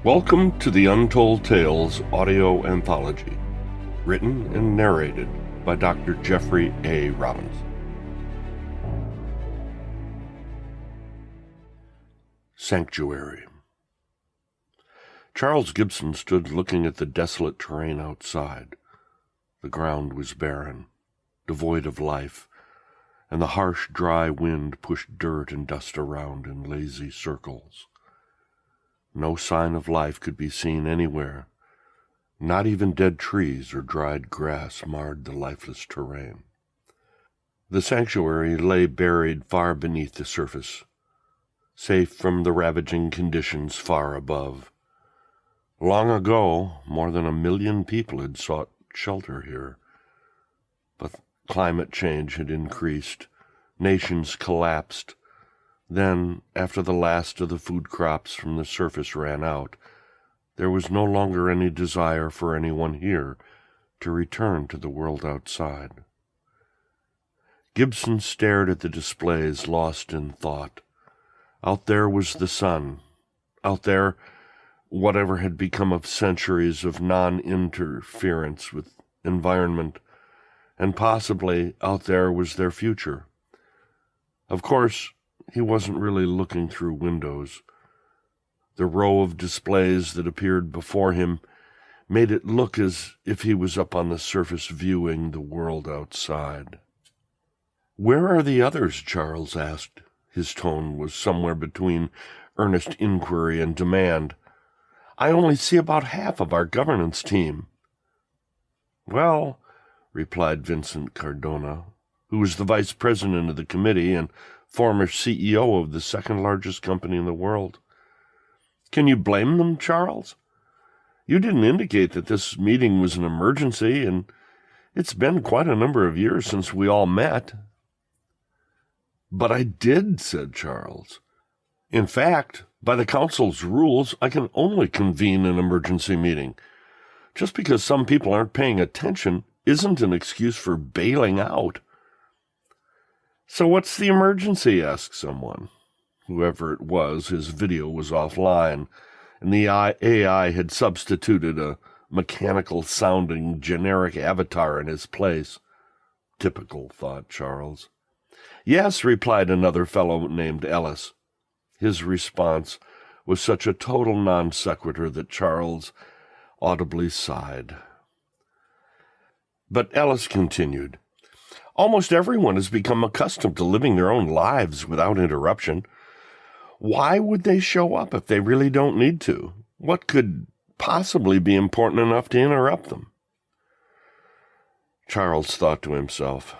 Welcome to the Untold Tales audio anthology, written and narrated by Dr. Jeffrey A. Robbins. Sanctuary. Charles Gibson stood looking at the desolate terrain outside. The ground was barren, devoid of life, and the harsh, dry wind pushed dirt and dust around in lazy circles. No sign of life could be seen anywhere. Not even dead trees or dried grass marred the lifeless terrain. The sanctuary lay buried far beneath the surface, safe from the ravaging conditions far above. Long ago, more than 1 million people had sought shelter here. But climate change had increased. Nations collapsed. Then, after the last of the food crops from the surface ran out, there was no longer any desire for anyone here to return to the world outside. Gibson stared at the displays, lost in thought. Out there was the sun. Out there, whatever had become of centuries of non-interference with environment, and possibly out there was their future. Of course, he wasn't really looking through windows. The row of displays that appeared before him made it look as if he was up on the surface viewing the world outside. "Where are the others?" Charles asked. His tone was somewhere between earnest inquiry and demand. "I only see about half of our governance team." "Well," replied Vincent Cardona, who was the vice president of the committee and former CEO of the second-largest company in the world. "Can you blame them, Charles? You didn't indicate that this meeting was an emergency, and it's been quite a number of years since we all met." "But I did," said Charles. "In fact, by the council's rules, I can only convene an emergency meeting. Just because some people aren't paying attention isn't an excuse for bailing out." "So what's the emergency?" asked someone. Whoever it was, his video was offline, and the AI had substituted a mechanical-sounding generic avatar in his place. Typical, thought Charles. "Yes," replied another fellow named Ellis. His response was such a total non-sequitur that Charles audibly sighed. But Ellis continued. "Almost everyone has become accustomed to living their own lives without interruption. Why would they show up if they really don't need to? What could possibly be important enough to interrupt them?" Charles thought to himself.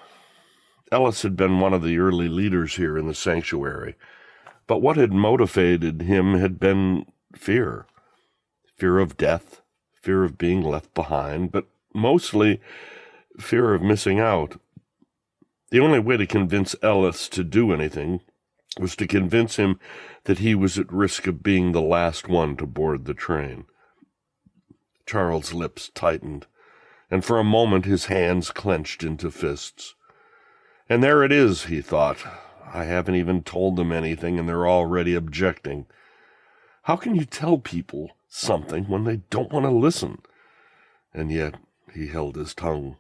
Ellis had been one of the early leaders here in the sanctuary, but what had motivated him had been fear. Fear of death, fear of being left behind, but mostly fear of missing out. The only way to convince Ellis to do anything was to convince him that he was at risk of being the last one to board the train. Charles' lips tightened, and for a moment his hands clenched into fists. "And there it is," he thought. "I haven't even told them anything, and they're already objecting. How can you tell people something when they don't want to listen?" And yet he held his tongue.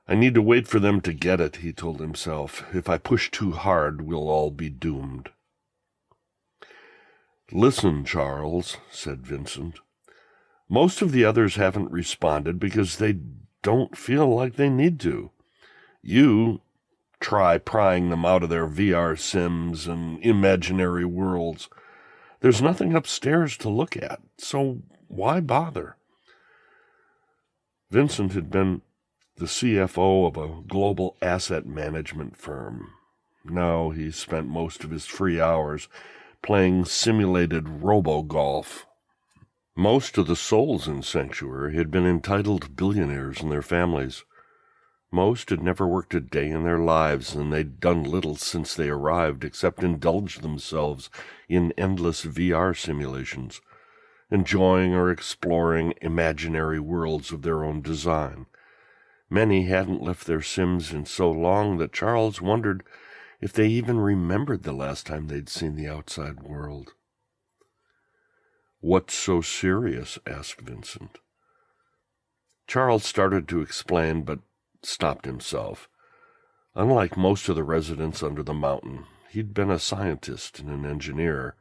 "I need to wait for them to get it," he told himself. "If I push too hard, we'll all be doomed." "Listen, Charles," said Vincent. "Most of the others haven't responded because they don't feel like they need to. You try prying them out of their VR sims and imaginary worlds. There's nothing upstairs to look at, so why bother?" Vincent had been the CFO of a global asset management firm. Now he spent most of his free hours playing simulated robo-golf. Most of the souls in Sanctuary had been entitled billionaires and their families. Most had never worked a day in their lives, and they'd done little since they arrived except indulge themselves in endless VR simulations, enjoying or exploring imaginary worlds of their own design. Many hadn't left their sims in so long that Charles wondered if they even remembered the last time they'd seen the outside world. "What's so serious?" asked Vincent. Charles started to explain, but stopped himself. Unlike most of the residents under the mountain, he'd been a scientist and an engineer.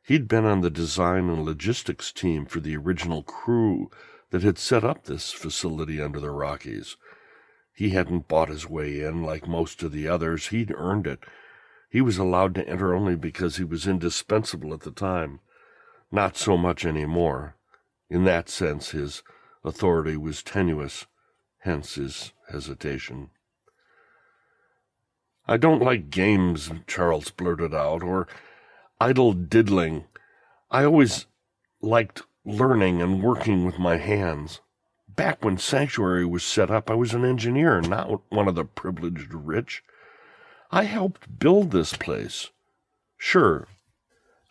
He'd been on the design and logistics team for the original crew that had set up this facility under the Rockies. He hadn't bought his way in like most of the others. He'd earned it. He was allowed to enter only because he was indispensable at the time. Not so much anymore. In that sense, his authority was tenuous, hence his hesitation. "I don't like games," Charles blurted out, "or idle diddling. I always liked learning and working with my hands. Back when Sanctuary was set up, I was an engineer, not one of the privileged rich. I helped build this place. Sure,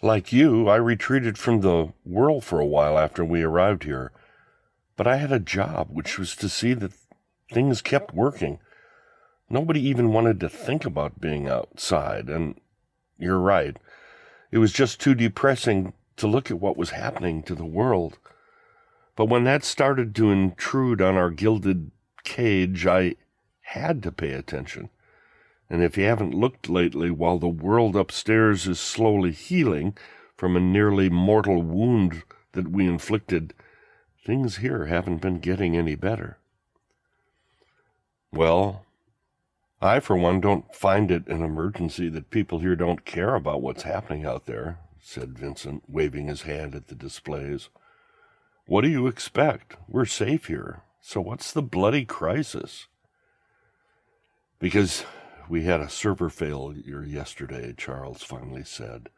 like you, I retreated from the world for a while after we arrived here. But I had a job, which was to see that things kept working. Nobody even wanted to think about being outside, and you're right. It was just too depressing to look at what was happening to the world. But when that started to intrude on our gilded cage, I had to pay attention. And if you haven't looked lately, while the world upstairs is slowly healing from a nearly mortal wound that we inflicted, things here haven't been getting any better." "Well, I, for one, don't find it an emergency that people here don't care about what's happening out there," said Vincent, waving his hand at the displays. "What do you expect? We're safe here. So what's the bloody crisis?" "Because we had a server failure yesterday," Charles finally said.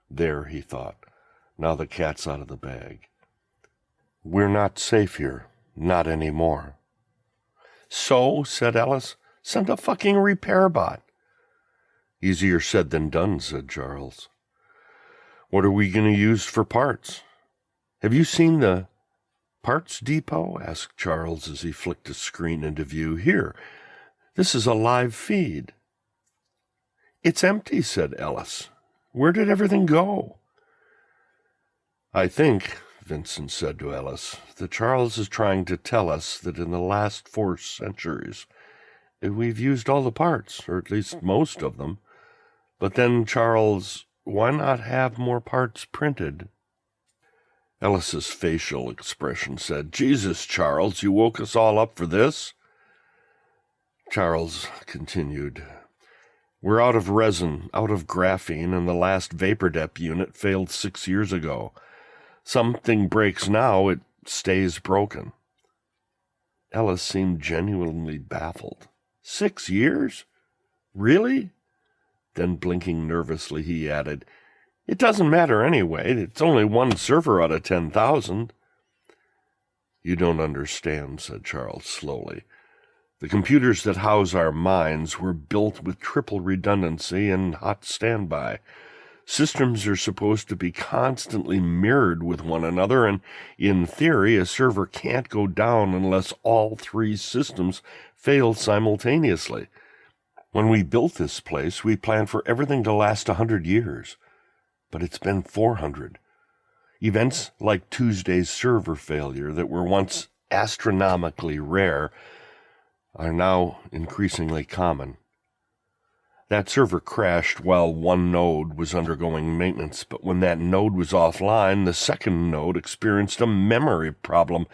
There, he thought, now the cat's out of the bag. "We're not safe here. Not anymore." "So," said Ellis, "send a fucking repair bot." "Easier said than done," said Charles. "What are we going to use for parts?" "Have you seen the parts depot?" asked Charles as he flicked a screen into view. "Here, this is a live feed." "It's empty," said Ellis. "Where did everything go?" "I think," Vincent said to Ellis, "that Charles is trying to tell us that in the last 4 centuries we've used all the parts, or at least most of them. But then, Charles, why not have more parts printed?" Ellis's facial expression said, "Jesus, Charles, you woke us all up for this?" Charles continued, "We're out of resin, out of graphene, and the last VaporDep unit failed 6 years ago. Something breaks now, it stays broken." Ellis seemed genuinely baffled. 6 years? Really? Then, blinking nervously, he added, "It doesn't matter anyway. It's only 1 server out of 10,000. "You don't understand," said Charles slowly. "The computers that house our minds were built with triple redundancy and hot standby. Systems are supposed to be constantly mirrored with one another, and in theory, a server can't go down unless all 3 systems fail simultaneously. When we built this place, we planned for everything to last 100 years. But it's been 400. Events like Tuesday's server failure that were once astronomically rare are now increasingly common. That server crashed while one node was undergoing maintenance, but when that node was offline, the second node experienced a memory problem,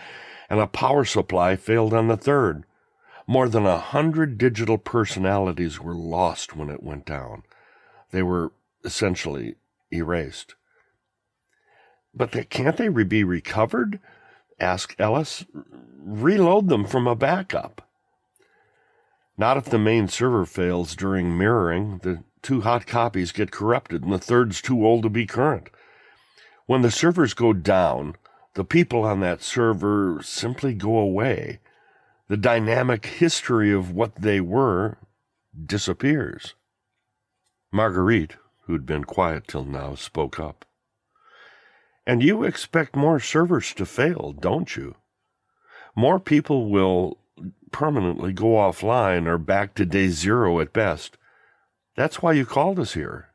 and a power supply failed on the third. More than 100 digital personalities were lost when it went down. They were essentially erased." "But can't they be recovered?" asked Ellis. "Reload them from a backup." "Not if the main server fails during mirroring. The 2 hot copies get corrupted, and the third's too old to be current. When the servers go down, the people on that server simply go away. The dynamic history of what they were disappears." Marguerite, who'd been quiet till now, spoke up. "And you expect more servers to fail, don't you? More people will permanently go offline or back to day 0 at best. That's why you called us here."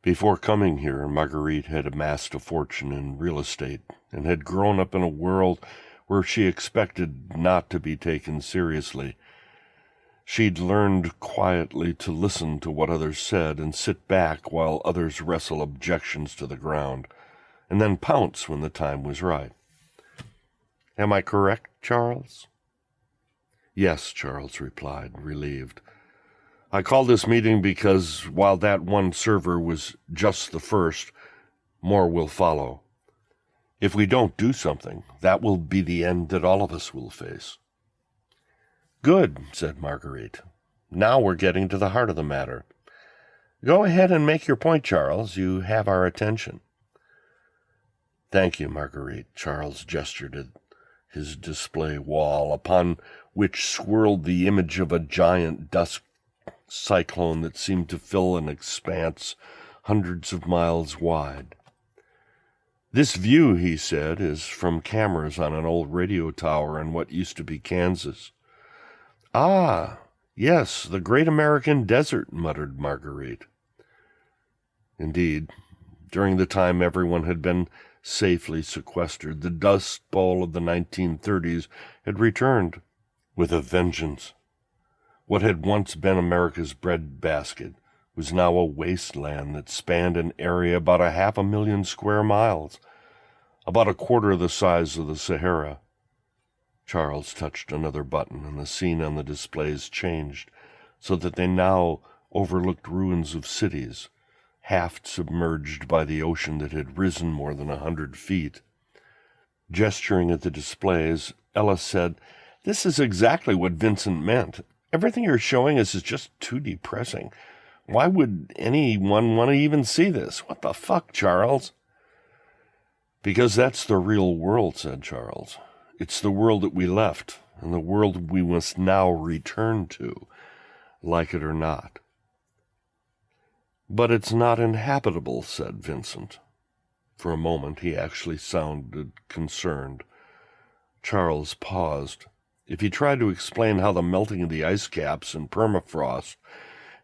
Before coming here, Marguerite had amassed a fortune in real estate and had grown up in a world where she expected not to be taken seriously. She'd learned quietly to listen to what others said and sit back while others wrestle objections to the ground, and then pounce when the time was right. Am I correct, Charles? Yes, Charles replied, relieved. I called this meeting because while that one server was just the first, more will follow. If we don't do something, that will be the end that all of us will face. Good, said Marguerite. Now we're getting to the heart of the matter. Go ahead and make your point, Charles. You have our attention. Thank you, Marguerite. Charles gestured at his display wall, upon which swirled the image of a giant dust cyclone that seemed to fill an expanse hundreds of miles wide. This view, he said, is from cameras on an old radio tower in what used to be Kansas. Ah, yes, the great American desert, muttered Marguerite. Indeed, during the time everyone had been safely sequestered, the Dust Bowl of the 1930s had returned with a vengeance. What had once been America's breadbasket was now a wasteland that spanned an area about 500,000 square miles, about a quarter the size of the Sahara. Charles touched another button, and the scene on the displays changed, so that they now overlooked ruins of cities, half submerged by the ocean that had risen more than 100 feet. Gesturing at the displays, Ellis said, "This is exactly what Vincent meant. Everything you're showing us is just too depressing. Why would anyone want to even see this? What the fuck, Charles?" "Because that's the real world," said Charles. "It's the world that we left, and the world we must now return to, like it or not." "But it's not inhabitable," said Vincent. For a moment he actually sounded concerned. Charles paused. If he tried to explain how the melting of the ice caps and permafrost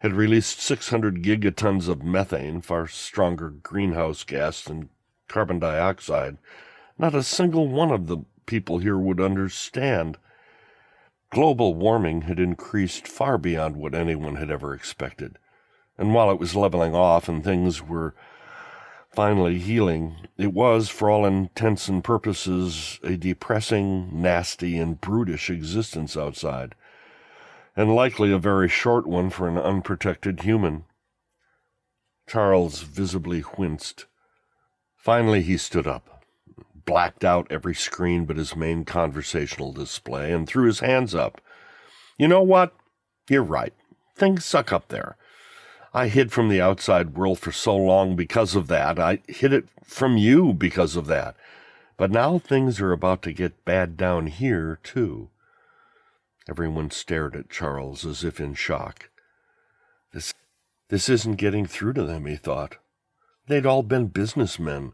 had released 600 gigatons of methane, far stronger greenhouse gas than carbon dioxide, not a single one of the people here would understand. Global warming had increased far beyond what anyone had ever expected, and while it was leveling off and things were finally healing, it was, for all intents and purposes, a depressing, nasty, and brutish existence outside, and likely a very short one for an unprotected human. Charles visibly winced. Finally he stood up, blacked out every screen but his main conversational display, and threw his hands up. "You know what? You're right. Things suck up there. I hid from the outside world for so long because of that. I hid it from you because of that. But now things are about to get bad down here, too." Everyone stared at Charles as if in shock. This isn't getting through to them, he thought. They'd all been businessmen.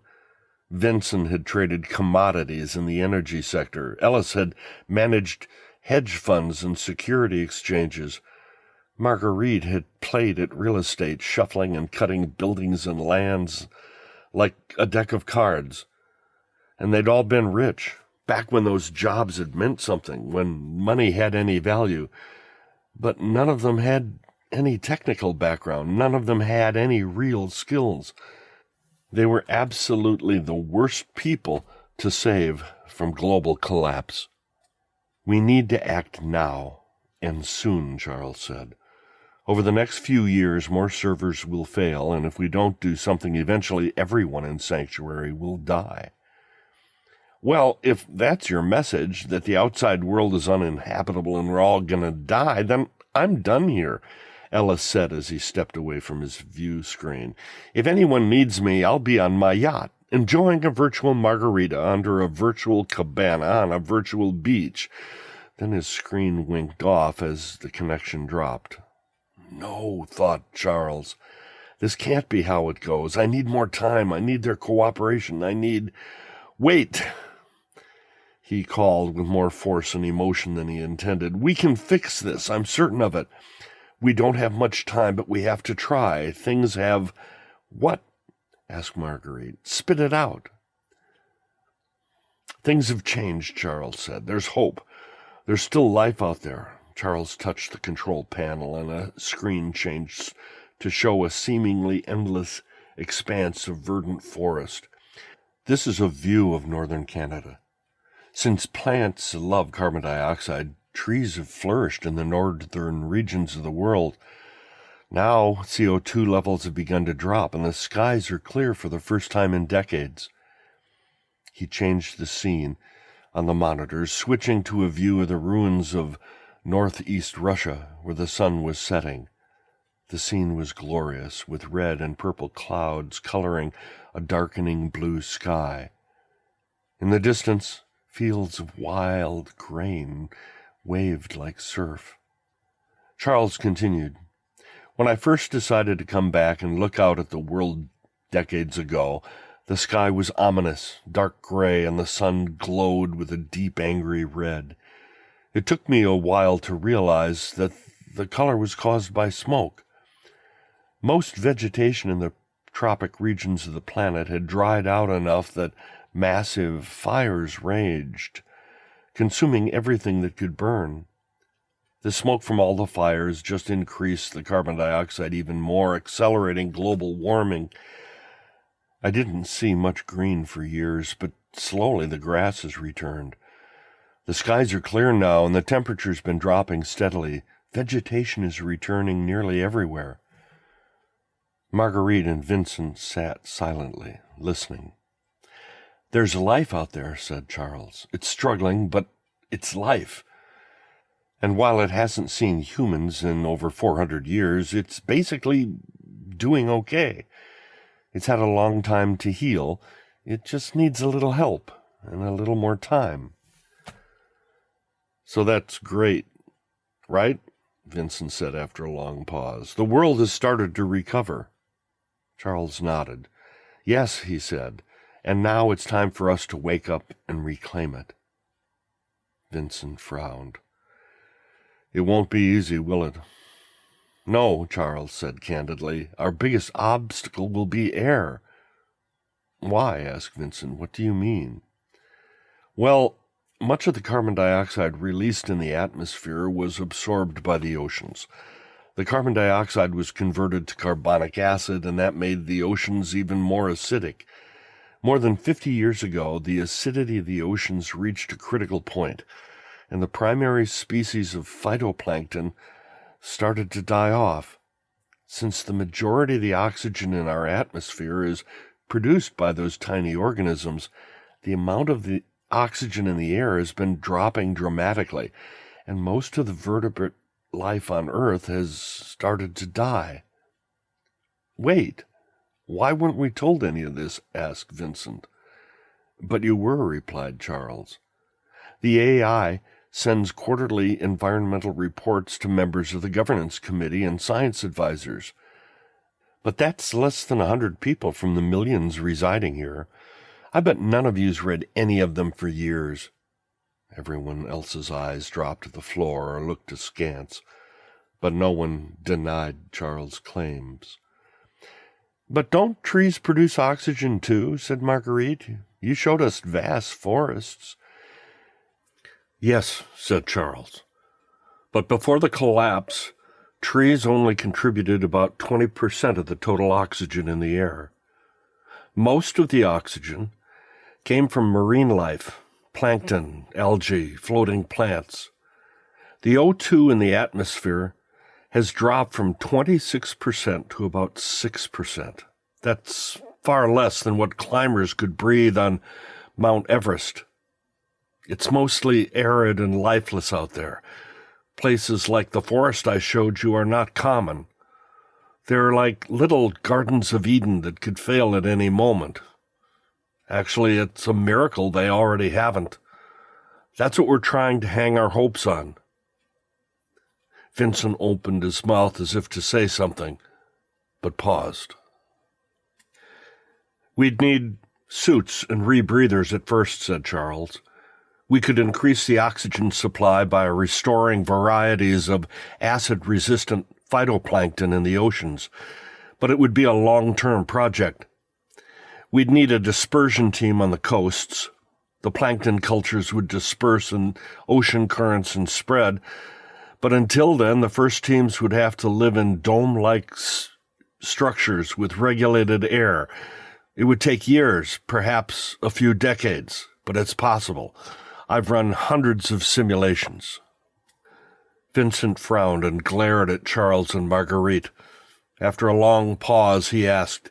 Vincent had traded commodities in the energy sector. Ellis had managed hedge funds and security exchanges. Marguerite had played at real estate, shuffling and cutting buildings and lands like a deck of cards. And they'd all been rich, back when those jobs had meant something, when money had any value. But none of them had any technical background. None of them had any real skills. They were absolutely the worst people to save from global collapse. "We need to act now, and soon," Charles said. "Over the next few years, more servers will fail, and if we don't do something, eventually everyone in Sanctuary will die." "Well, if that's your message, that the outside world is uninhabitable and we're all going to die, then I'm done here," Ellis said as he stepped away from his view screen. "If anyone needs me, I'll be on my yacht, enjoying a virtual margarita under a virtual cabana on a virtual beach." Then his screen winked off as the connection dropped. "No," thought Charles. "This can't be how it goes. I need more time. I need their cooperation. Wait!" He called with more force and emotion than he intended. "We can fix this. I'm certain of it. We don't have much time, but we have to try. Things have What? Asked Marguerite. Spit it out. Things have changed, Charles said. There's hope. There's still life out there. Charles touched the control panel, and a screen changed to show a seemingly endless expanse of verdant forest. This is a view of northern Canada. Since plants love carbon dioxide, trees have flourished in the northern regions of the world. Now CO2 levels have begun to drop, and the skies are clear for the first time in decades. He changed the scene on the monitors, switching to a view of the ruins of northeast Russia, where the sun was setting. The scene was glorious, with red and purple clouds coloring a darkening blue sky. In the distance, fields of wild grain waved like surf. Charles continued, When I first decided to come back and look out at the world decades ago, the sky was ominous, dark gray, and the sun glowed with a deep, angry red. It took me a while to realize that the color was caused by smoke. Most vegetation in the tropic regions of the planet had dried out enough that massive fires raged, consuming everything that could burn. The smoke from all the fires just increased the carbon dioxide even more, accelerating global warming. I didn't see much green for years, but slowly the grass has returned. The skies are clear now, and the temperature's been dropping steadily. Vegetation is returning nearly everywhere. Marguerite and Vincent sat silently, listening. There's life out there, said Charles. It's struggling, but it's life. And while it hasn't seen humans in over 400 years, it's basically doing okay. It's had a long time to heal. It just needs a little help and a little more time. So that's great, right? Vincent said after a long pause. The world has started to recover. Charles nodded. Yes, he said, and now it's time for us to wake up and reclaim it. Vincent frowned. It won't be easy, will it? No, Charles said candidly. Our biggest obstacle will be air. Why? Asked Vincent. What do you mean? Well, much of the carbon dioxide released in the atmosphere was absorbed by the oceans. The carbon dioxide was converted to carbonic acid, and that made the oceans even more acidic. More than 50 years ago, the acidity of the oceans reached a critical point, and the primary species of phytoplankton started to die off. Since the majority of the oxygen in our atmosphere is produced by those tiny organisms, the amount of the oxygen in the air has been dropping dramatically, and most of the vertebrate life on Earth has started to die. Wait, why weren't we told any of this? Asked Vincent. But you were, replied Charles. The AI sends quarterly environmental reports to members of the governance committee and science advisors. But that's less than 100 people from the millions residing here. I bet none of you's read any of them for years. Everyone else's eyes dropped to the floor or looked askance, but no one denied Charles' claims. But don't trees produce oxygen too? Said Marguerite. You showed us vast forests. Yes, said Charles. But before the collapse, trees only contributed about 20% of the total oxygen in the air. Most of the oxygen came from marine life, plankton, algae, floating plants. The O2 in the atmosphere has dropped from 26% to about 6%. That's far less than what climbers could breathe on Mount Everest. It's mostly arid and lifeless out there. Places like the forest I showed you are not common. They're like little gardens of Eden that could fail at any moment. Actually, it's a miracle they already haven't. That's what we're trying to hang our hopes on. Vincent opened his mouth as if to say something, but paused. We'd need suits and rebreathers at first, said Charles. We could increase the oxygen supply by restoring varieties of acid-resistant phytoplankton in the oceans. but it would be a long-term project. We'd need a dispersion team on the coasts. The plankton cultures would disperse in ocean currents and spread, but until then, the first teams would have to live in dome-like structures with regulated air. It would take years, perhaps a few decades, but it's possible. I've run hundreds of simulations. Vincent frowned and glared at Charles and Marguerite. After a long pause, he asked,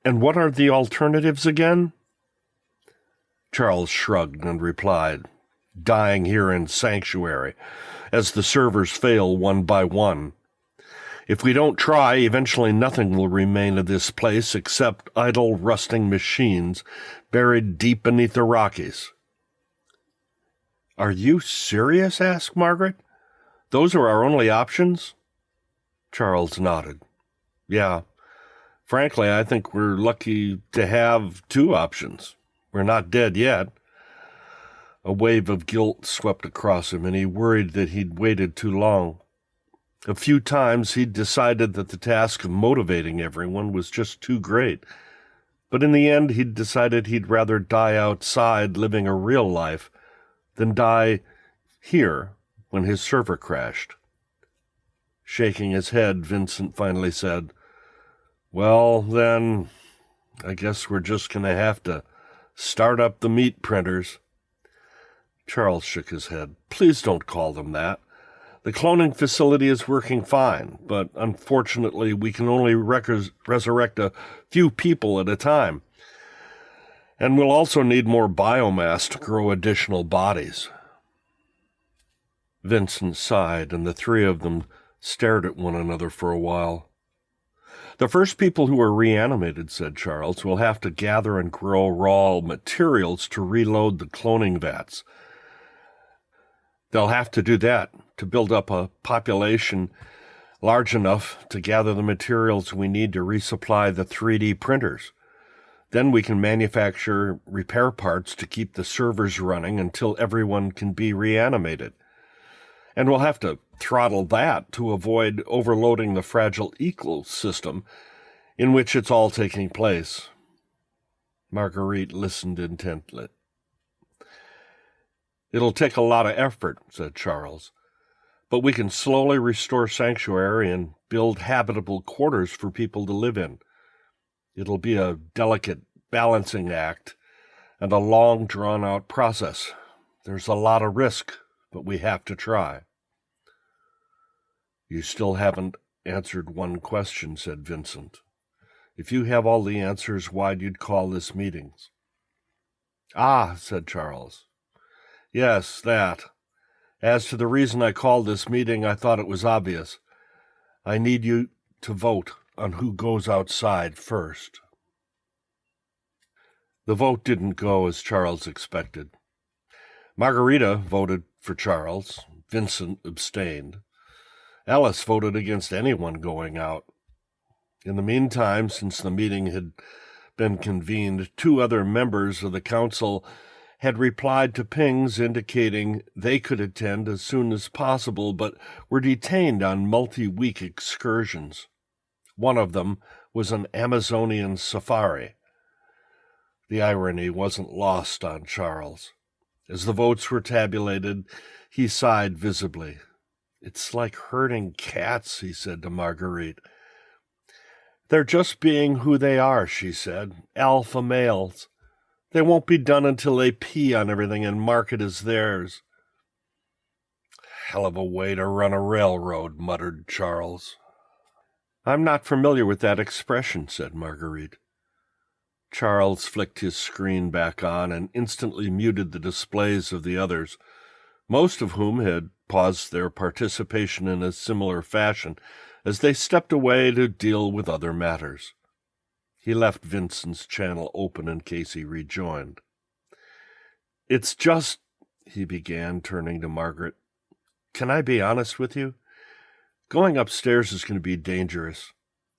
"And what are the alternatives again?" Charles shrugged and replied, "Dying here in sanctuary, as the servers fail one by one. If we don't try, eventually nothing will remain of this place except idle, rusting machines buried deep beneath the Rockies." "Are you serious?" asked Margaret. "Those are our only options?" Charles nodded. "Yeah. Frankly, I think we're lucky to have two options. We're not dead yet." A wave of guilt swept across him, and he worried that he'd waited too long. A few times he'd decided that the task of motivating everyone was just too great. But in the end, he'd decided he'd rather die outside living a real life than die here when his server crashed. Shaking his head, Vincent finally said, "Well, then, I guess we're just going to have to start up the meat printers." Charles shook his head. "Please don't call them that. The cloning facility is working fine, but unfortunately we can only resurrect a few people at a time. And we'll also need more biomass to grow additional bodies." Vincent sighed, and the three of them stared at one another for a while. "The first people who are reanimated," said Charles, "will have to gather and grow raw materials to reload the cloning vats. They'll have to do that to build up a population large enough to gather the materials we need to resupply the 3D printers. Then we can manufacture repair parts to keep the servers running until everyone can be reanimated. And we'll have to throttle that to avoid overloading the fragile ecosystem in which it's all taking place." Marguerite listened intently. "It'll take a lot of effort," said Charles, "but we can slowly restore sanctuary and build habitable quarters for people to live in. It'll be a delicate balancing act and a long, drawn-out process. There's a lot of risk, but we have to try." "You still haven't answered one question," said Vincent. "If you have all the answers, why'd you call this meeting?" "Ah," said Charles. "Yes, that. As to the reason I called this meeting, I thought it was obvious. I need you to vote on who goes outside first." The vote didn't go as Charles expected. Margarita voted for Charles. Vincent abstained. Alice voted against anyone going out. In the meantime, since the meeting had been convened, two other members of the council had replied to pings indicating they could attend as soon as possible, but were detained on multi-week excursions. One of them was an Amazonian safari. The irony wasn't lost on Charles. As the votes were tabulated, he sighed visibly. "It's like herding cats," he said to Marguerite. "They're just being who they are," she said. "Alpha males. They won't be done until they pee on everything and mark it as theirs." "Hell of a way to run a railroad," muttered Charles. "I'm not familiar with that expression," said Marguerite. Charles flicked his screen back on and instantly muted the displays of the others, most of whom had paused their participation in a similar fashion as they stepped away to deal with other matters. He left Vincent's channel open in case he rejoined. "It's just," he began, turning to Margaret. "Can I be honest with you? Going upstairs is going to be dangerous.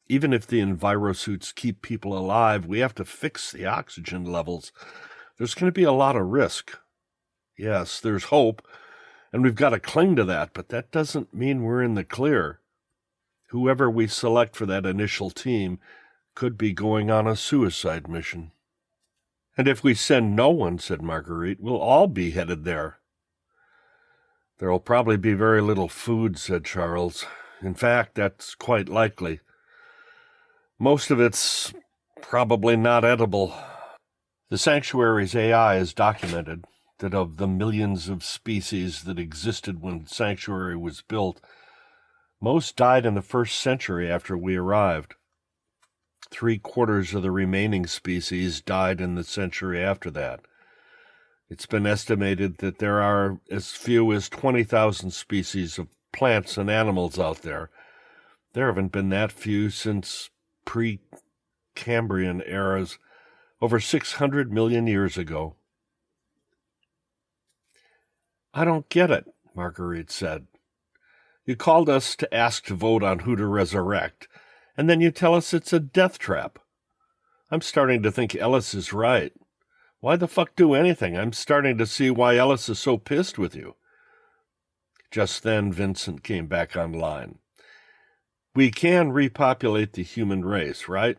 Even if the envirosuits keep people alive, we have to fix the oxygen levels. There's going to be a lot of risk. Yes, there's hope, and we've got to cling to that, but that doesn't mean we're in the clear. Whoever we select for that initial team could be going on a suicide mission. And if we send no one, said Marguerite, we'll all be headed there. There'll probably be very little food, said Charles. In fact, that's quite likely. Most of it's probably not edible. The Sanctuary's AI has documented that of the millions of species that existed when Sanctuary was built, most died in the first century after we arrived. 3/4 of the remaining species died in the century after that. It's been estimated that there are as few as 20,000 species of plants and animals out there. There haven't been that few since pre-Cambrian eras, over 600 million years ago. I don't get it, Marguerite said. You called us to ask to vote on who to resurrect, and then you tell us it's a death trap. I'm starting to think Ellis is right. Why the fuck do anything? I'm starting to see why Ellis is so pissed with you. Just then, Vincent came back online. We can repopulate the human race, right?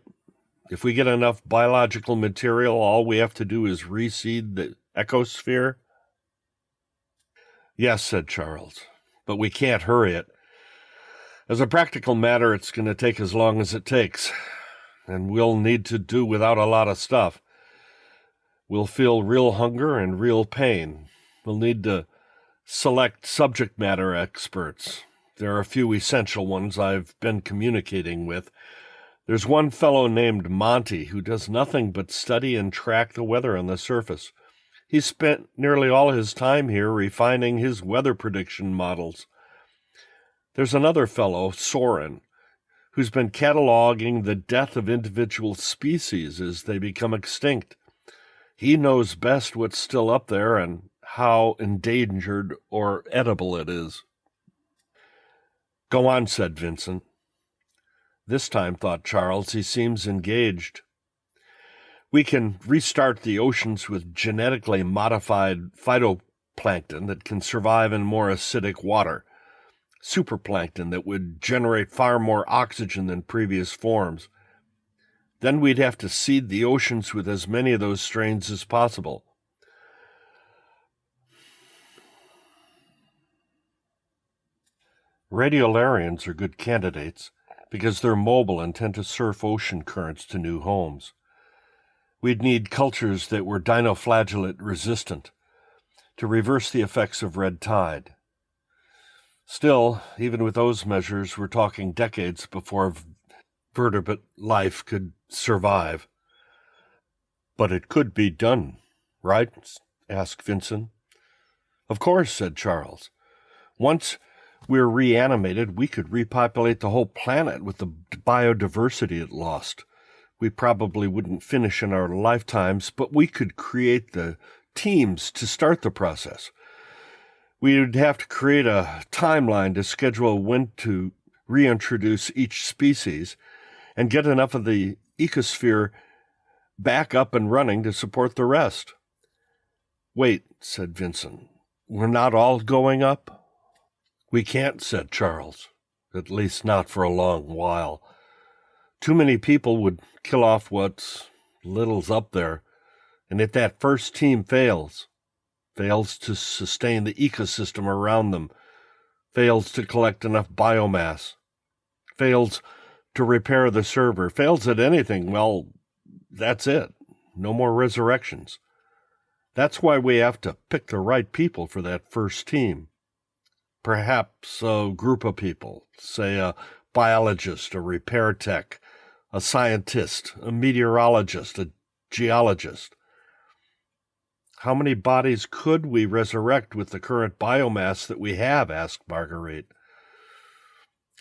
If we get enough biological material, all we have to do is reseed the ecosphere? Yes, said Charles, but we can't hurry it. As a practical matter, it's going to take as long as it takes, and we'll need to do without a lot of stuff. We'll feel real hunger and real pain. We'll need to select subject matter experts. There are a few essential ones I've been communicating with. There's one fellow named Monty who does nothing but study and track the weather on the surface. He's spent nearly all his time here refining his weather prediction models. There's another fellow, Soren, who's been cataloging the death of individual species as they become extinct. He knows best what's still up there and how endangered or edible it is. Go on, said Vincent. This time, thought Charles, he seems engaged. We can restart the oceans with genetically modified phytoplankton that can survive in more acidic water, superplankton that would generate far more oxygen than previous forms. Then we'd have to seed the oceans with as many of those strains as possible. Radiolarians are good candidates because they're mobile and tend to surf ocean currents to new homes. We'd need cultures that were dinoflagellate resistant to reverse the effects of red tide. Still, even with those measures, we're talking decades before vertebrate life could survive. But it could be done, right? Asked Vincent. Of course, said Charles. Once we're reanimated, we could repopulate the whole planet with the biodiversity it lost. We probably wouldn't finish in our lifetimes, but we could create the teams to start the process. We'd have to create a timeline to schedule when to reintroduce each species and get enough of the ecosphere back up and running to support the rest. Wait, said Vincent. We're not all going up? We can't, said Charles. At least not for a long while. Too many people would kill off what's little's up there. And if that first team fails to sustain the ecosystem around them, fails to collect enough biomass, fails to repair the server, fails at anything, well, that's it. No more resurrections. That's why we have to pick the right people for that first team. Perhaps a group of people, say a biologist, a repair tech, a scientist, a meteorologist, a geologist. How many bodies could we resurrect with the current biomass that we have? Asked Marguerite.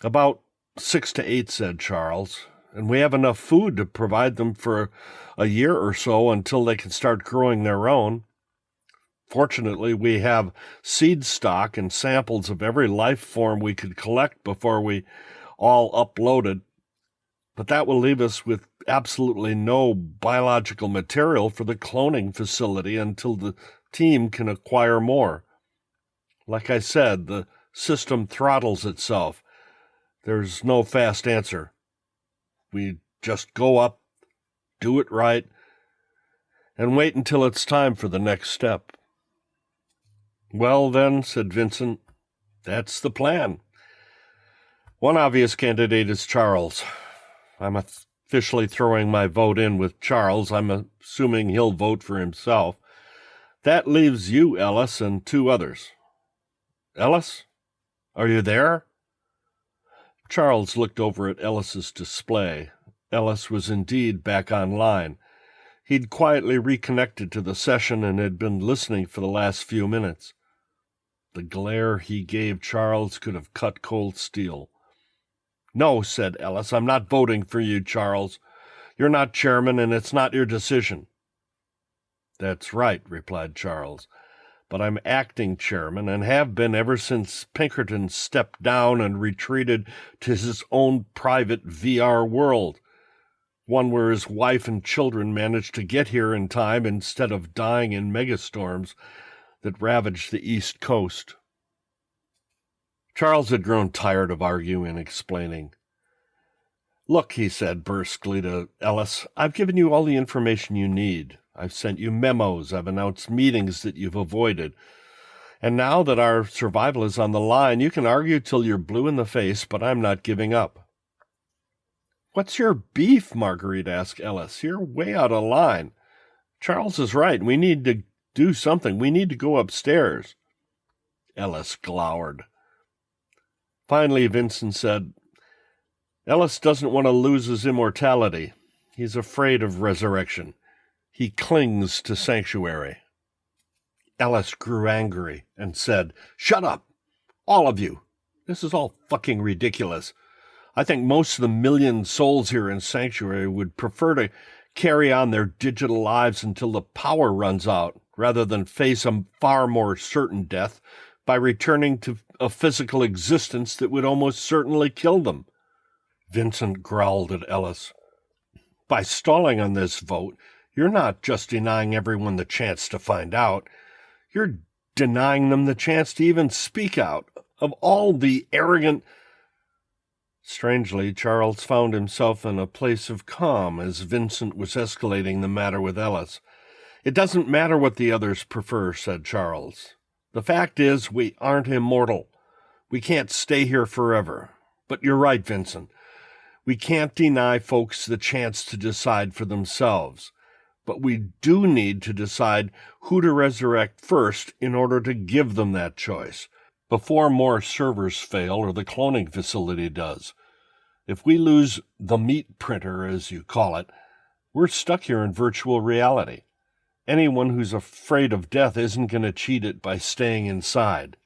About 6 to 8, said Charles, and we have enough food to provide them for a year or so until they can start growing their own. Fortunately, we have seed stock and samples of every life form we could collect before we all uploaded, but that will leave us with absolutely no biological material for the cloning facility until the team can acquire more. Like I said, the system throttles itself. There's no fast answer. We just go up, do it right, and wait until it's time for the next step. Well, then, said Vincent, that's the plan. One obvious candidate is Charles. I'm officially throwing my vote in with Charles. I'm assuming he'll vote for himself. That leaves you, Ellis, and 2 others. Ellis? Are you there? Charles looked over at Ellis's display. Ellis was indeed back online. He'd quietly reconnected to the session and had been listening for the last few minutes. The glare he gave Charles could have cut cold steel. No, said Ellis, I'm not voting for you, Charles. You're not chairman, and it's not your decision. That's right, replied Charles, but I'm acting chairman and have been ever since Pinkerton stepped down and retreated to his own private VR world, one where his wife and children managed to get here in time instead of dying in megastorms that ravaged the East Coast. Charles had grown tired of arguing and explaining. Look, he said brusquely to Ellis, I've given you all the information you need. I've sent you memos. I've announced meetings that you've avoided. And now that our survival is on the line, you can argue till you're blue in the face, but I'm not giving up. What's your beef? Marguerite asked Ellis. You're way out of line. Charles is right. We need to do something. We need to go upstairs. Ellis glowered. Finally, Vincent said, Ellis doesn't want to lose his immortality. He's afraid of resurrection. He clings to sanctuary. Ellis grew angry and said, Shut up, all of you. This is all fucking ridiculous. I think most of the million souls here in Sanctuary would prefer to carry on their digital lives until the power runs out, rather than face a far more certain death by returning to a physical existence that would almost certainly kill them. Vincent growled at Ellis. By stalling on this vote, you're not just denying everyone the chance to find out. You're denying them the chance to even speak out. Of all the arrogant... Strangely, Charles found himself in a place of calm as Vincent was escalating the matter with Ellis. It doesn't matter what the others prefer, said Charles. The fact is, we aren't immortal. We can't stay here forever. But you're right, Vincent. We can't deny folks the chance to decide for themselves. But we do need to decide who to resurrect first in order to give them that choice, before more servers fail or the cloning facility does. If we lose the meat printer, as you call it, we're stuck here in virtual reality. Anyone who's afraid of death isn't going to cheat it by staying inside.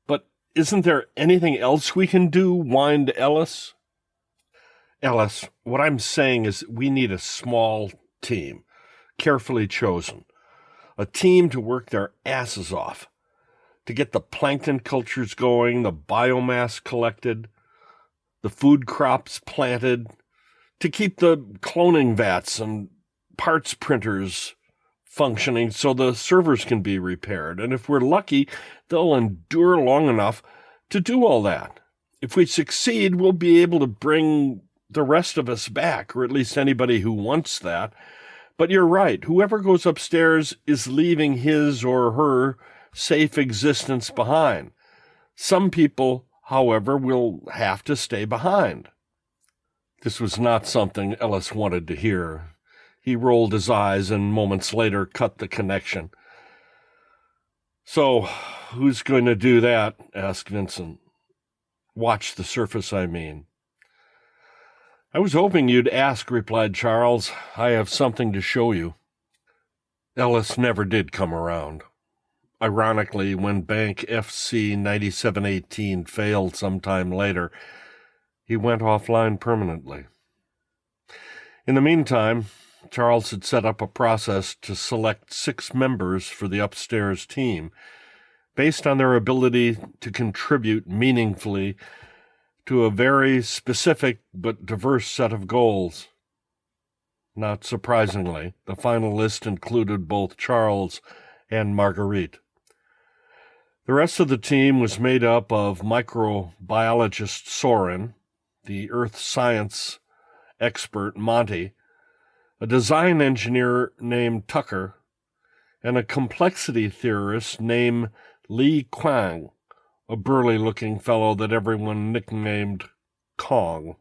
But isn't there anything else we can do? Whined Ellis. Ellis, what I'm saying is we need a small team, carefully chosen. A team to work their asses off, to get the plankton cultures going, the biomass collected, the food crops planted, to keep the cloning vats and parts printers functioning so the servers can be repaired. And if we're lucky, they'll endure long enough to do all that. If we succeed, we'll be able to bring the rest of us back, or at least anybody who wants that. But you're right. Whoever goes upstairs is leaving his or her safe existence behind. Some people, however, will have to stay behind. This was not something Ellis wanted to hear. He rolled his eyes and moments later cut the connection. So, who's going to do that? Asked Vincent. Watch the surface, I mean. I was hoping you'd ask, replied Charles. I have something to show you. Ellis never did come around. Ironically, when Bank FC 9718 failed sometime later, he went offline permanently. In the meantime, Charles had set up a process to select 6 members for the upstairs team, based on their ability to contribute meaningfully to a very specific but diverse set of goals. Not surprisingly, the final list included both Charles and Marguerite. The rest of the team was made up of microbiologist Soren, the earth science expert Monty, a design engineer named Tucker, and a complexity theorist named Li Kwang, a burly-looking fellow that everyone nicknamed Kong.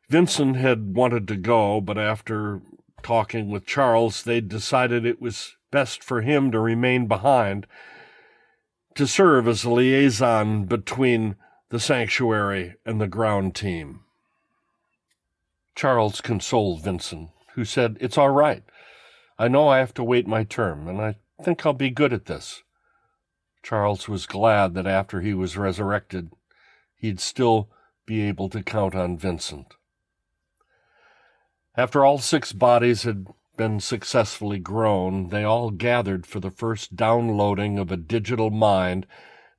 Vincent had wanted to go, but after talking with Charles, they decided it was best for him to remain behind to serve as a liaison between the sanctuary and the ground team. Charles consoled Vincent, who said, "It's all right. I know I have to wait my term, and I think I'll be good at this." Charles was glad that after he was resurrected, he'd still be able to count on Vincent. After all 6 bodies had been successfully grown, they all gathered for the first downloading of a digital mind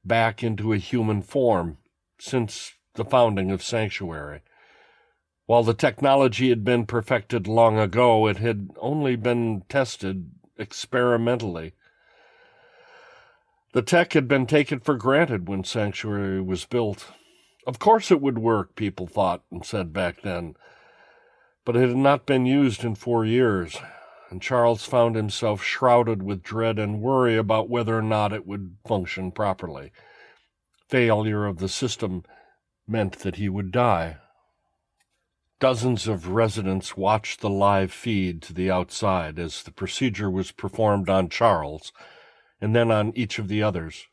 back into a human form since the founding of Sanctuary. While the technology had been perfected long ago, it had only been tested experimentally. The tech had been taken for granted when Sanctuary was built. Of course it would work, people thought and said back then. But it had not been used in 4 years, and Charles found himself shrouded with dread and worry about whether or not it would function properly. Failure of the system meant that he would die. Dozens of residents watched the live feed to the outside as the procedure was performed on Charles, and then on each of the others.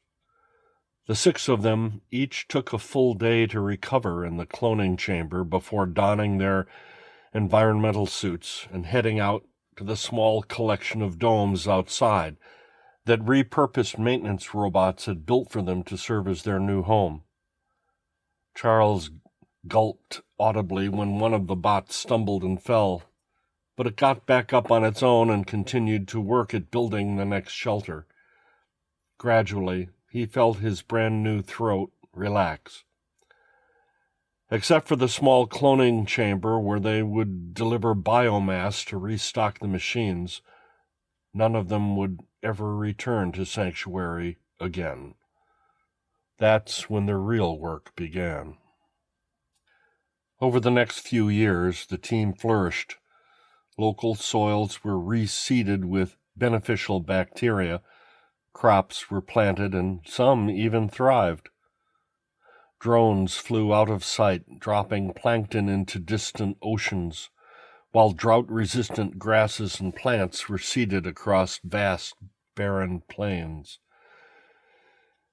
The 6 of them each took a full day to recover in the cloning chamber before donning their environmental suits and heading out to the small collection of domes outside that repurposed maintenance robots had built for them to serve as their new home. Charles gulped audibly when one of the bots stumbled and fell, but it got back up on its own and continued to work at building the next shelter. Gradually, he felt his brand-new throat relax. Except for the small cloning chamber where they would deliver biomass to restock the machines, none of them would ever return to Sanctuary again. That's when the real work began. Over the next few years, the team flourished. Local soils were reseeded with beneficial bacteria, crops were planted, and some even thrived. Drones flew out of sight, dropping plankton into distant oceans, while drought-resistant grasses and plants were seeded across vast, barren plains.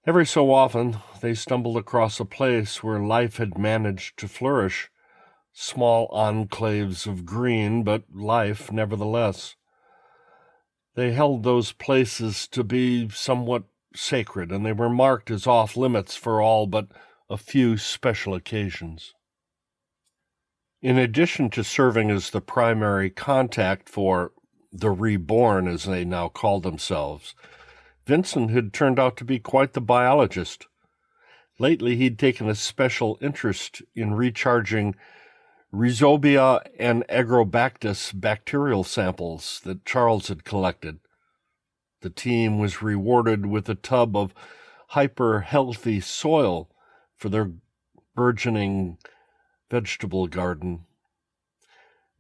Every so often, they stumbled across a place where life had managed to flourish, small enclaves of green, but life nevertheless. They held those places to be somewhat sacred, and they were marked as off-limits for all but a few special occasions. In addition to serving as the primary contact for the reborn, as they now called themselves, Vincent had turned out to be quite the biologist. Lately, he'd taken a special interest in recharging Rhizobia and Agrobacter bacterial samples that Charles had collected. The team was rewarded with a tub of hyper-healthy soil for their burgeoning vegetable garden.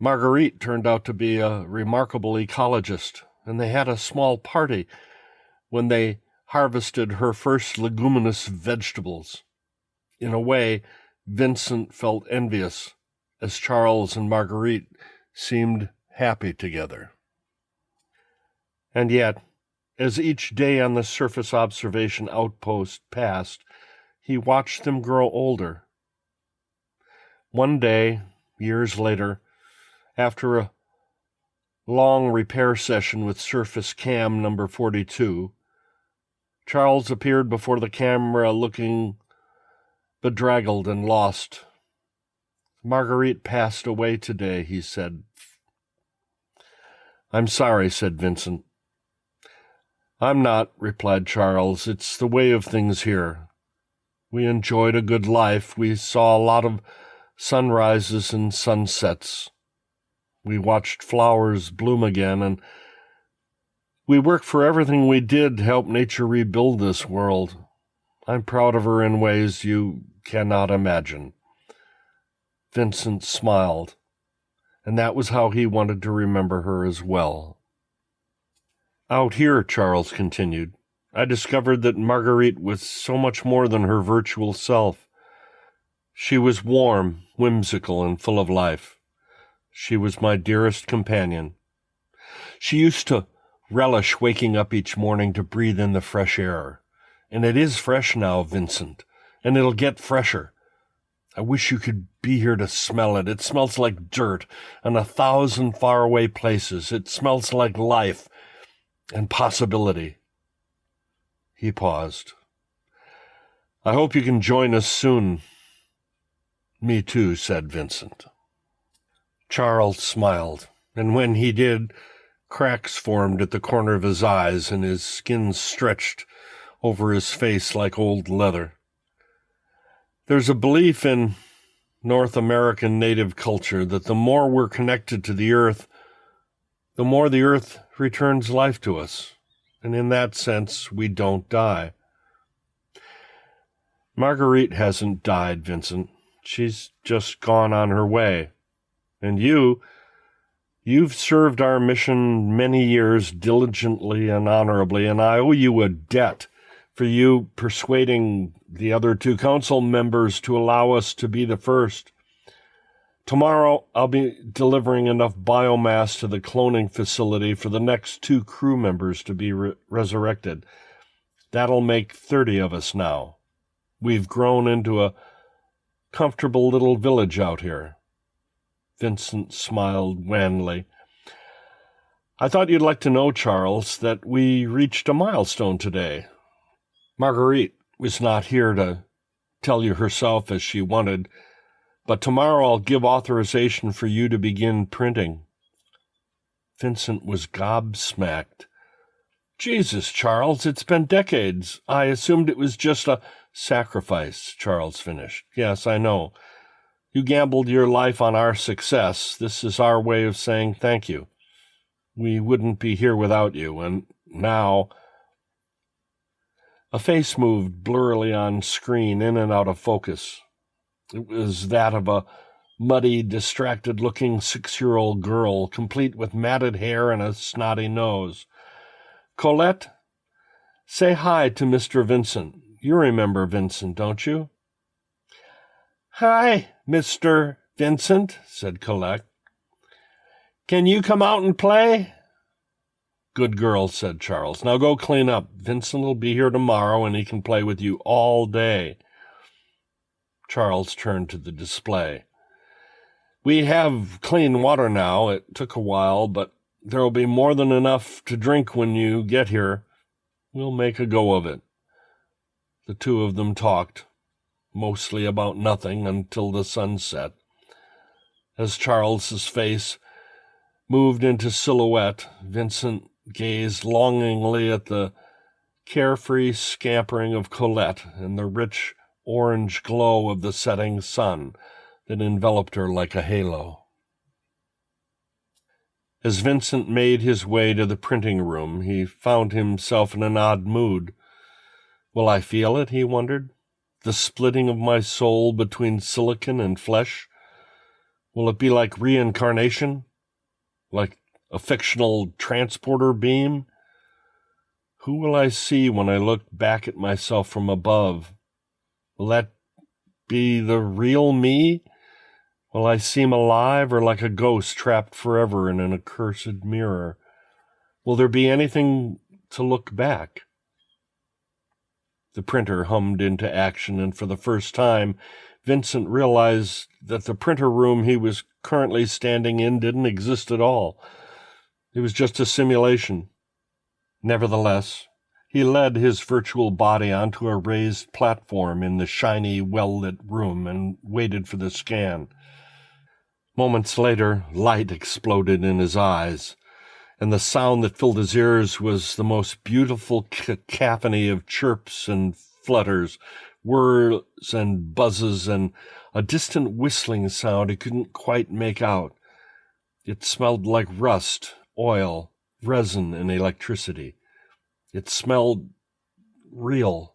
Marguerite turned out to be a remarkable ecologist, and they had a small party when they harvested her first leguminous vegetables. In a way, Vincent felt envious, as Charles and Marguerite seemed happy together. And yet, as each day on the surface observation outpost passed, he watched them grow older. One day, years later, after a long repair session with Surface Cam number 42, Charles appeared before the camera looking bedraggled and lost. "Marguerite passed away today," he said. "I'm sorry," said Vincent. "I'm not," replied Charles. "It's the way of things here. We enjoyed a good life. We saw a lot of sunrises and sunsets. We watched flowers bloom again, and We work for everything we did to help nature rebuild this world. I'm proud of her in ways you cannot imagine." Vincent smiled, and that was how he wanted to remember her as well. "Out here," Charles continued, "I discovered that Marguerite was so much more than her virtual self. She was warm, whimsical, and full of life. She was my dearest companion. She used to relish waking up each morning to breathe in the fresh air. And it is fresh now, Vincent, and it'll get fresher. I wish you could be here to smell it. It smells like dirt and 1,000 faraway places. It smells like life and possibility." He paused. "I hope you can join us soon." "Me too," said Vincent. Charles smiled, and when he did, cracks formed at the corner of his eyes and his skin stretched over his face like old leather. There's a belief in North American native culture that the more we're connected to the earth, the more the earth returns life to us, and in that sense, we don't die. Marguerite hasn't died, Vincent. She's just gone on her way. And you've served our mission many years diligently and honorably, and I owe you a debt for you persuading the other 2 council members to allow us to be the first. Tomorrow, I'll be delivering enough biomass to the cloning facility for the next 2 crew members to be resurrected. That'll make 30 of us now. We've grown into a comfortable little village out here." Vincent smiled wanly. "I thought you'd like to know, Charles, that we reached a milestone today. Marguerite was not here to tell you herself as she wanted, but tomorrow I'll give authorization for you to begin printing." Vincent was gobsmacked. "Jesus, Charles, it's been decades. I assumed it was just a sacrifice," Charles finished. "Yes, I know. You gambled your life on our success. This is our way of saying thank you. We wouldn't be here without you, and now—" A face moved blurrily on screen, in and out of focus. It was that of a muddy, distracted-looking 6-year-old girl, complete with matted hair and a snotty nose. "Colette, say hi to Mr. Vincent. You remember Vincent, don't you?" "Hi, Mr. Vincent," said Colette. "Can you come out and play?" "Good girl," said Charles. "Now go clean up. Vincent will be here tomorrow, and he can play with you all day." Charles turned to the display. "We have clean water now. It took a while, but there will be more than enough to drink when you get here. We'll make a go of it." The 2 of them talked, mostly about nothing, until the sun set. As Charles's face moved into silhouette, Vincent gazed longingly at the carefree scampering of Colette and the rich orange glow of the setting sun that enveloped her like a halo. As Vincent made his way to the printing room, he found himself in an odd mood. Will I feel it, he wondered? The splitting of my soul between silicon and flesh? Will it be like reincarnation? Like a fictional transporter beam? Who will I see when I look back at myself from above? Will that be the real me? Will I seem alive or like a ghost trapped forever in an accursed mirror? Will there be anything to look back? The printer hummed into action, and for the first time, Vincent realized that the printer room he was currently standing in didn't exist at all. It was just a simulation. Nevertheless, he led his virtual body onto a raised platform in the shiny, well-lit room and waited for the scan. Moments later, light exploded in his eyes, and the sound that filled his ears was the most beautiful cacophony of chirps and flutters, whirs and buzzes, and a distant whistling sound he couldn't quite make out. It smelled like rust, oil, resin and electricity. It smelled real.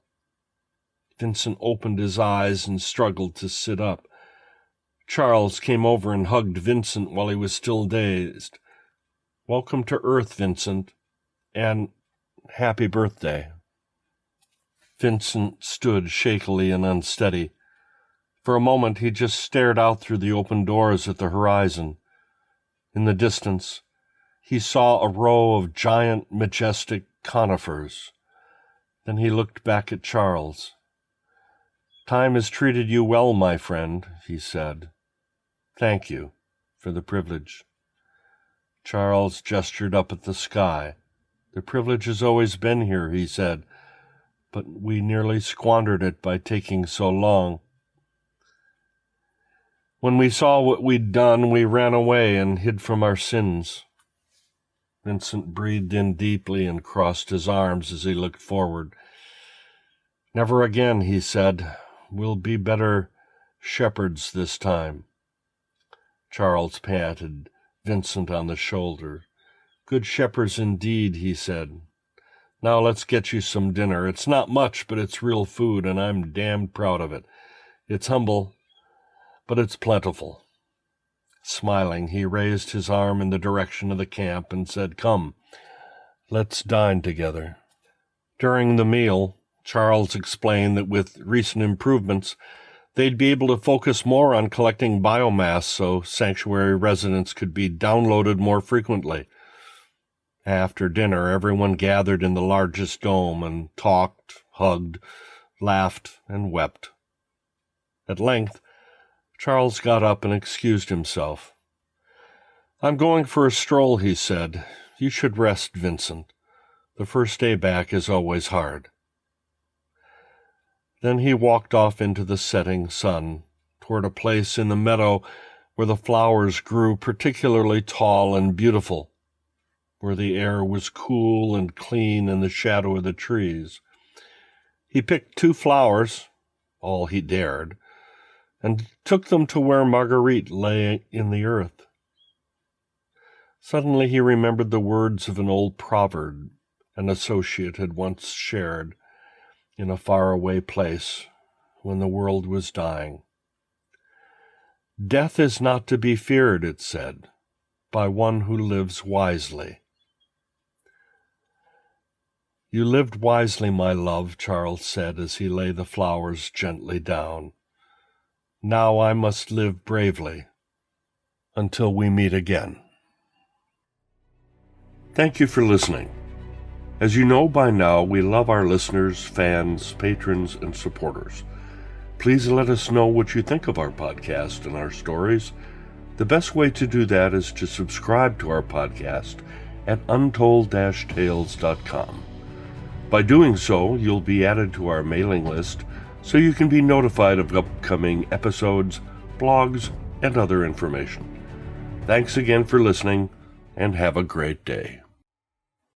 Vincent opened his eyes and struggled to sit up. Charles came over and hugged Vincent while he was still dazed. "Welcome to Earth, Vincent, and happy birthday." Vincent stood shakily and unsteady. For a moment he just stared out through the open doors at the horizon. In the distance, he saw a row of giant, majestic conifers. Then he looked back at Charles. "Time has treated you well, my friend," he said. "Thank you for the privilege." Charles gestured up at the sky. "The privilege has always been here," he said, "but we nearly squandered it by taking so long. When we saw what we'd done, we ran away and hid from our sins." Vincent breathed in deeply and crossed his arms as he looked forward. "Never again," he said. "We'll be better shepherds this time." Charles patted Vincent on the shoulder. "Good shepherds indeed," he said. "Now let's get you some dinner. It's not much, but it's real food, and I'm damned proud of it. It's humble, but it's plentiful." Smiling, he raised his arm in the direction of the camp and said, "Come, let's dine together." During the meal, Charles explained that with recent improvements, they'd be able to focus more on collecting biomass so sanctuary residents could be downloaded more frequently. After dinner, everyone gathered in the largest dome and talked, hugged, laughed, and wept. At length, Charles got up and excused himself. "I'm going for a stroll," he said. "You should rest, Vincent. The first day back is always hard." Then he walked off into the setting sun, toward a place in the meadow where the flowers grew particularly tall and beautiful, where the air was cool and clean in the shadow of the trees. He picked 2 flowers, all he dared, and took them to where Marguerite lay in the earth. Suddenly he remembered the words of an old proverb an associate had once shared in a faraway place when the world was dying. "Death is not to be feared," it said, "by one who lives wisely." "You lived wisely, my love," Charles said as he laid the flowers gently down. "Now I must live bravely until we meet again." Thank you for listening. As you know by now, we love our listeners, fans, patrons, and supporters. Please let us know what you think of our podcast and our stories. The best way to do that is to subscribe to our podcast at untold-tales.com. By doing so, you'll be added to our mailing list so you can be notified of upcoming episodes, blogs, and other information. Thanks again for listening, and have a great day.